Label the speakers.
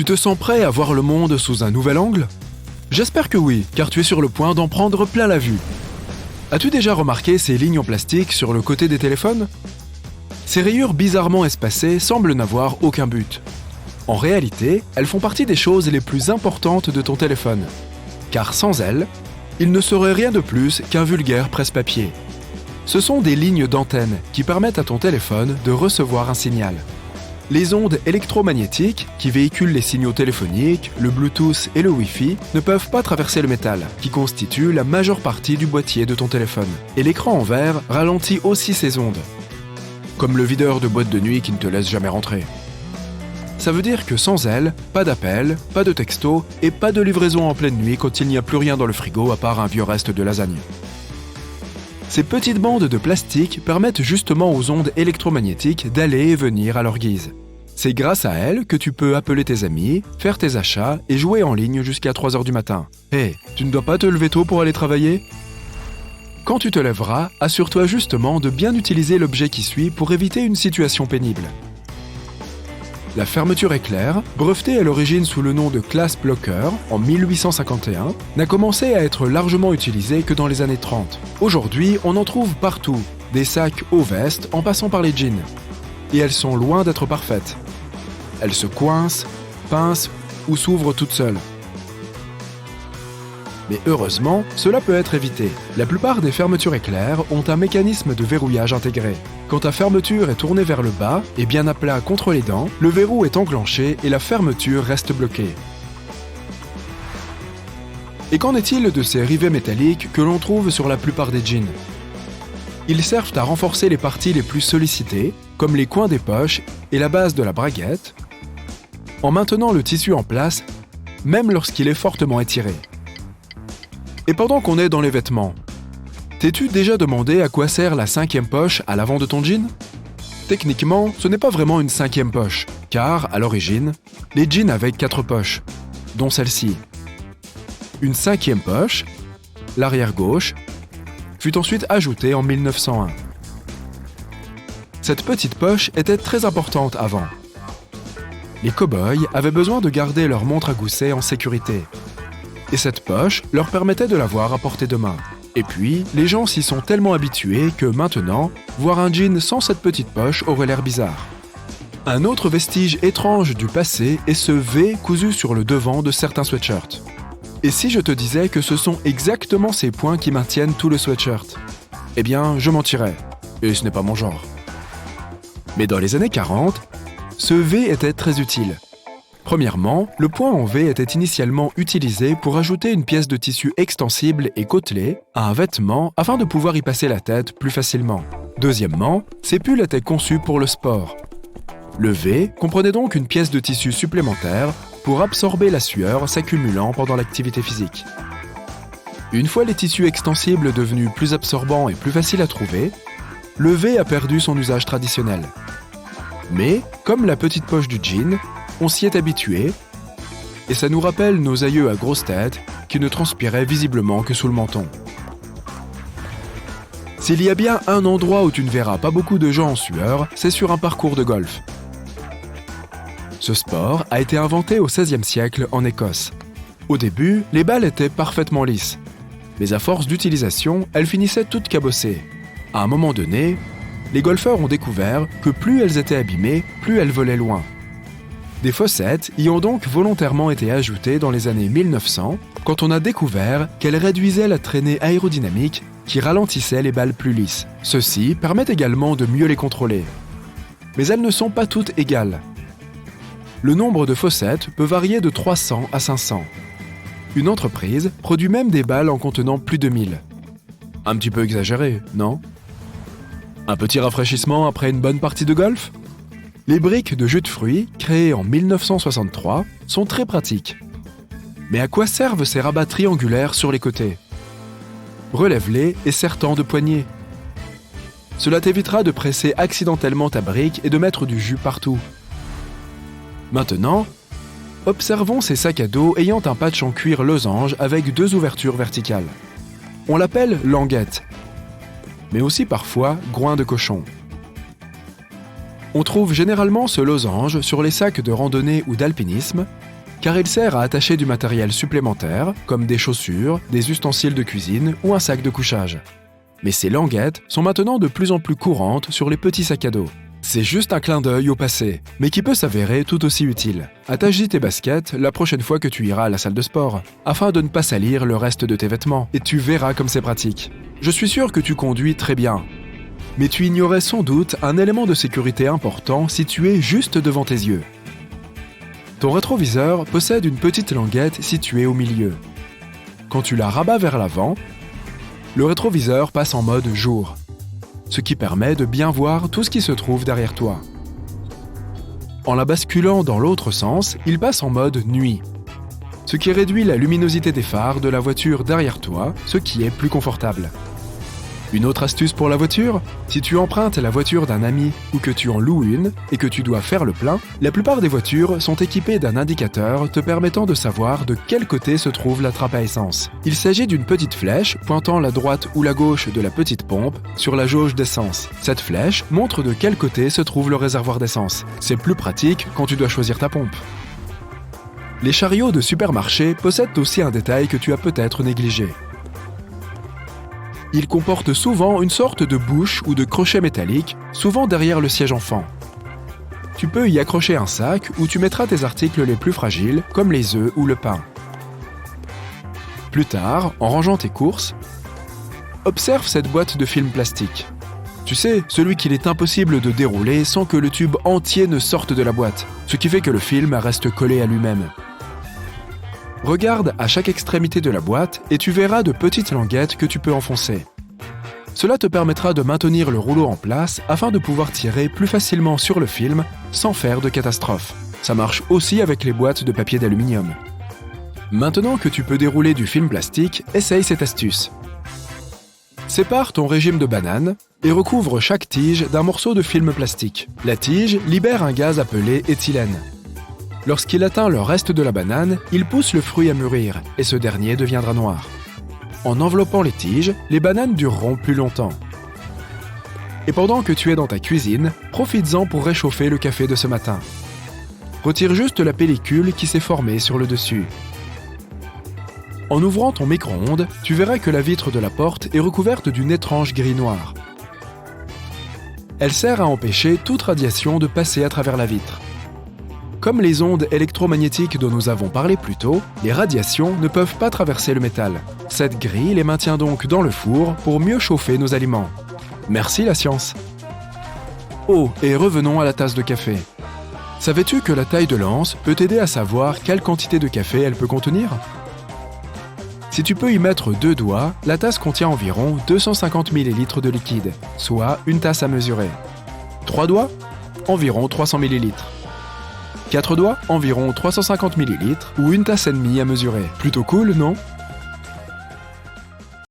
Speaker 1: Tu te sens prêt à voir le monde sous un nouvel angle ? J'espère que oui, car tu es sur le point d'en prendre plein la vue. As-tu déjà remarqué ces lignes en plastique sur le côté des téléphones ? Ces rayures bizarrement espacées semblent n'avoir aucun but. En réalité, elles font partie des choses les plus importantes de ton téléphone. Car sans elles, il ne serait rien de plus qu'un vulgaire presse-papier. Ce sont des lignes d'antenne qui permettent à ton téléphone de recevoir un signal. Les ondes électromagnétiques, qui véhiculent les signaux téléphoniques, le Bluetooth et le Wi-Fi, ne peuvent pas traverser le métal, qui constitue la majeure partie du boîtier de ton téléphone. Et l'écran en verre ralentit aussi ces ondes. Comme le videur de boîte de nuit qui ne te laisse jamais rentrer. Ça veut dire que sans elle, pas d'appel, pas de texto et pas de livraison en pleine nuit quand il n'y a plus rien dans le frigo à part un vieux reste de lasagne. Ces petites bandes de plastique permettent justement aux ondes électromagnétiques d'aller et venir à leur guise. C'est grâce à elles que tu peux appeler tes amis, faire tes achats et jouer en ligne jusqu'à 3h du matin. Hé, tu ne dois pas te lever tôt pour aller travailler ? Quand tu te lèveras, assure-toi justement de bien utiliser l'objet qui suit pour éviter une situation pénible. La fermeture éclair, brevetée à l'origine sous le nom de Class Blocker en 1851, n'a commencé à être largement utilisée que dans les années 30. Aujourd'hui, on en trouve partout, des sacs aux vestes en passant par les jeans. Et elles sont loin d'être parfaites. Elles se coincent, pincent ou s'ouvrent toutes seules. Mais heureusement, cela peut être évité. La plupart des fermetures éclair ont un mécanisme de verrouillage intégré. Quand ta fermeture est tournée vers le bas et bien à plat contre les dents, le verrou est enclenché et la fermeture reste bloquée. Et qu'en est-il de ces rivets métalliques que l'on trouve sur la plupart des jeans ? Ils servent à renforcer les parties les plus sollicitées, comme les coins des poches et la base de la braguette, en maintenant le tissu en place, même lorsqu'il est fortement étiré. Et pendant qu'on est dans les vêtements, t'es-tu déjà demandé à quoi sert la 5e poche à l'avant de ton jean ? Techniquement, ce n'est pas vraiment une 5e poche, car, à l'origine, les jeans avaient 4 poches, dont celle-ci. Une 5e poche, l'arrière gauche, fut ensuite ajoutée en 1901. Cette petite poche était très importante avant. Les cow-boys avaient besoin de garder leur montre à gousset en sécurité. Et cette poche leur permettait de l'avoir à portée de main. Et puis, les gens s'y sont tellement habitués que maintenant, voir un jean sans cette petite poche aurait l'air bizarre. Un autre vestige étrange du passé est ce V cousu sur le devant de certains sweatshirts. Et si je te disais que ce sont exactement ces points qui maintiennent tout le sweatshirt ? Eh bien, je mentirais. Et ce n'est pas mon genre. Mais dans les années 40, ce V était très utile. Premièrement, le point en V était initialement utilisé pour ajouter une pièce de tissu extensible et côtelée à un vêtement afin de pouvoir y passer la tête plus facilement. Deuxièmement, ces pulls étaient conçus pour le sport. Le V comprenait donc une pièce de tissu supplémentaire pour absorber la sueur s'accumulant pendant l'activité physique. Une fois les tissus extensibles devenus plus absorbants et plus faciles à trouver, le V a perdu son usage traditionnel. Mais, comme la petite poche du jean, on s'y est habitué, et ça nous rappelle nos aïeux à grosse tête qui ne transpiraient visiblement que sous le menton. S'il y a bien un endroit où tu ne verras pas beaucoup de gens en sueur, c'est sur un parcours de golf. Ce sport a été inventé au XVIe siècle en Écosse. Au début, les balles étaient parfaitement lisses, mais à force d'utilisation, elles finissaient toutes cabossées. À un moment donné, les golfeurs ont découvert que plus elles étaient abîmées, plus elles volaient loin. Des fossettes y ont donc volontairement été ajoutées dans les années 1900, quand on a découvert qu'elles réduisaient la traînée aérodynamique qui ralentissait les balles plus lisses. Ceci permet également de mieux les contrôler. Mais elles ne sont pas toutes égales. Le nombre de fossettes peut varier de 300 à 500. Une entreprise produit même des balles en contenant plus de 1000. Un petit peu exagéré, non ? Un petit rafraîchissement après une bonne partie de golf ? Les briques de jus de fruits, créées en 1963, sont très pratiques. Mais à quoi servent ces rabats triangulaires sur les côtés ? Relève-les et serre-t'en de poignées. Cela t'évitera de presser accidentellement ta brique et de mettre du jus partout. Maintenant, observons ces sacs à dos ayant un patch en cuir losange avec 2 ouvertures verticales. On l'appelle languette, mais aussi parfois groin de cochon. On trouve généralement ce losange sur les sacs de randonnée ou d'alpinisme car il sert à attacher du matériel supplémentaire, comme des chaussures, des ustensiles de cuisine ou un sac de couchage. Mais ces languettes sont maintenant de plus en plus courantes sur les petits sacs à dos. C'est juste un clin d'œil au passé, mais qui peut s'avérer tout aussi utile. Attache-y tes baskets la prochaine fois que tu iras à la salle de sport, afin de ne pas salir le reste de tes vêtements, et tu verras comme c'est pratique. Je suis sûr que tu conduis très bien, mais tu ignorais sans doute un élément de sécurité important situé juste devant tes yeux. Ton rétroviseur possède une petite languette située au milieu. Quand tu la rabats vers l'avant, le rétroviseur passe en mode jour, ce qui permet de bien voir tout ce qui se trouve derrière toi. En la basculant dans l'autre sens, il passe en mode nuit, ce qui réduit la luminosité des phares de la voiture derrière toi, ce qui est plus confortable. Une autre astuce pour la voiture, si tu empruntes la voiture d'un ami ou que tu en loues une et que tu dois faire le plein, la plupart des voitures sont équipées d'un indicateur te permettant de savoir de quel côté se trouve la trappe à essence. Il s'agit d'une petite flèche pointant la droite ou la gauche de la petite pompe sur la jauge d'essence. Cette flèche montre de quel côté se trouve le réservoir d'essence. C'est plus pratique quand tu dois choisir ta pompe. Les chariots de supermarché possèdent aussi un détail que tu as peut-être négligé. Il comporte souvent une sorte de bouche ou de crochet métallique, souvent derrière le siège enfant. Tu peux y accrocher un sac où tu mettras tes articles les plus fragiles, comme les œufs ou le pain. Plus tard, en rangeant tes courses, observe cette boîte de film plastique. Tu sais, celui qu'il est impossible de dérouler sans que le tube entier ne sorte de la boîte, ce qui fait que le film reste collé à lui-même. Regarde à chaque extrémité de la boîte et tu verras de petites languettes que tu peux enfoncer. Cela te permettra de maintenir le rouleau en place afin de pouvoir tirer plus facilement sur le film sans faire de catastrophe. Ça marche aussi avec les boîtes de papier d'aluminium. Maintenant que tu peux dérouler du film plastique, essaye cette astuce. Sépare ton régime de bananes et recouvre chaque tige d'un morceau de film plastique. La tige libère un gaz appelé éthylène. Lorsqu'il atteint le reste de la banane, il pousse le fruit à mûrir et ce dernier deviendra noir. En enveloppant les tiges, les bananes dureront plus longtemps. Et pendant que tu es dans ta cuisine, profites-en pour réchauffer le café de ce matin. Retire juste la pellicule qui s'est formée sur le dessus. En ouvrant ton micro-ondes, tu verras que la vitre de la porte est recouverte d'une étrange grille noire. Elle sert à empêcher toute radiation de passer à travers la vitre. Comme les ondes électromagnétiques dont nous avons parlé plus tôt, les radiations ne peuvent pas traverser le métal. Cette grille les maintient donc dans le four pour mieux chauffer nos aliments. Merci la science! Oh, et revenons à la tasse de café. Savais-tu que la taille de l'anse peut t'aider à savoir quelle quantité de café elle peut contenir? Si tu peux y mettre 2 doigts, la tasse contient environ 250 ml de liquide, soit une tasse à mesurer. 3 doigts? Environ 300 ml. 4 doigts, environ 350 ml ou une tasse et demie à mesurer. Plutôt cool, non?